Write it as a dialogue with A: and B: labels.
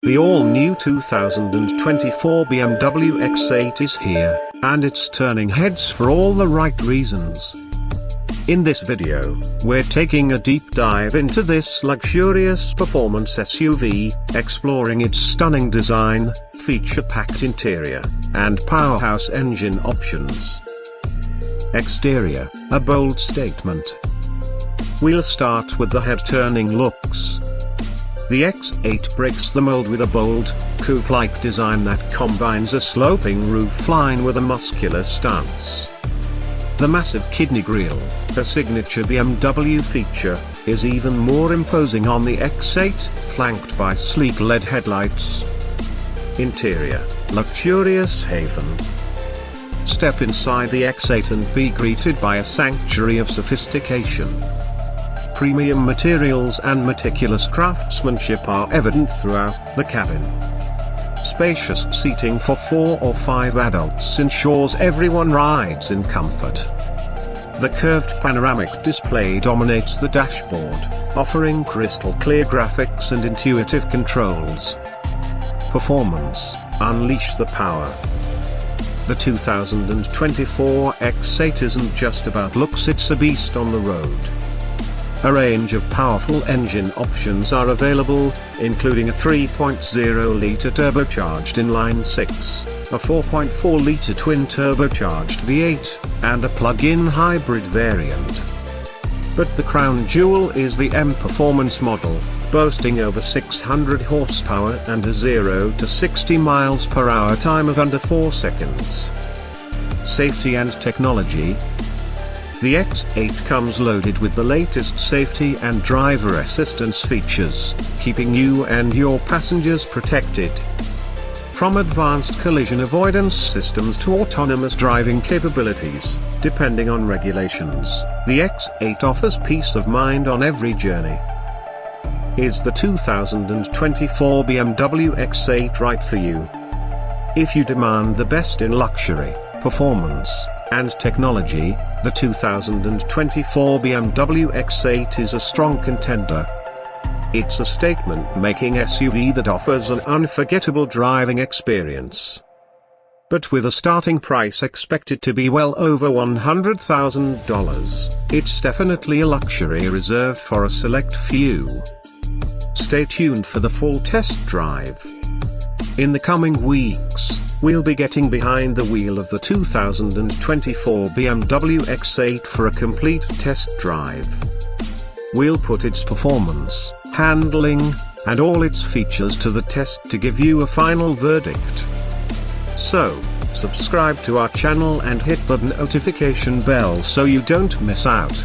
A: The all-new 2024 BMW X8 is here, and it's turning heads for all the right reasons. In this video, we're taking a deep dive into this luxurious performance SUV, exploring its stunning design, feature-packed interior, and powerhouse engine options. Exterior, a bold statement. We'll start with the head-turning looks. The X8 breaks the mold with a bold, coupe-like design that combines a sloping roofline with a muscular stance. The massive kidney grille, a signature BMW feature, is even more imposing on the X8, flanked by sleek LED headlights. Interior, luxurious haven. Step inside the X8 and be greeted by a sanctuary of sophistication. Premium materials and meticulous craftsmanship are evident throughout the cabin. Spacious seating for 4 or 5 adults ensures everyone rides in comfort. The curved panoramic display dominates the dashboard, offering crystal clear graphics and intuitive controls. Performance, unleash the power. The 2024 X8 isn't just about looks, it's a beast on the road. A range of powerful engine options are available, including a 3.0-litre turbocharged inline-six, a 4.4-litre twin-turbocharged V8, and a plug-in hybrid variant. But the crown jewel is the M Performance model, boasting over 600 horsepower and a 0 to 60 miles per hour time of under 4 seconds. Safety and technology. The X8 comes loaded with the latest safety and driver assistance features, keeping you and your passengers protected. From advanced collision avoidance systems to autonomous driving capabilities, depending on regulations, the X8 offers peace of mind on every journey. Is the 2024 BMW X8 right for you? If you demand the best in luxury, performance, and technology, the 2024 BMW X8 is a strong contender. It's a statement-making SUV that offers an unforgettable driving experience. But with a starting price expected to be well over $100,000, it's definitely a luxury reserved for a select few. Stay tuned for the full test drive. In the coming weeks, we'll be getting behind the wheel of the 2024 BMW X8 for a complete test drive. We'll put its performance, handling, and all its features to the test to give you a final verdict. So, subscribe to our channel and hit the notification bell so you don't miss out.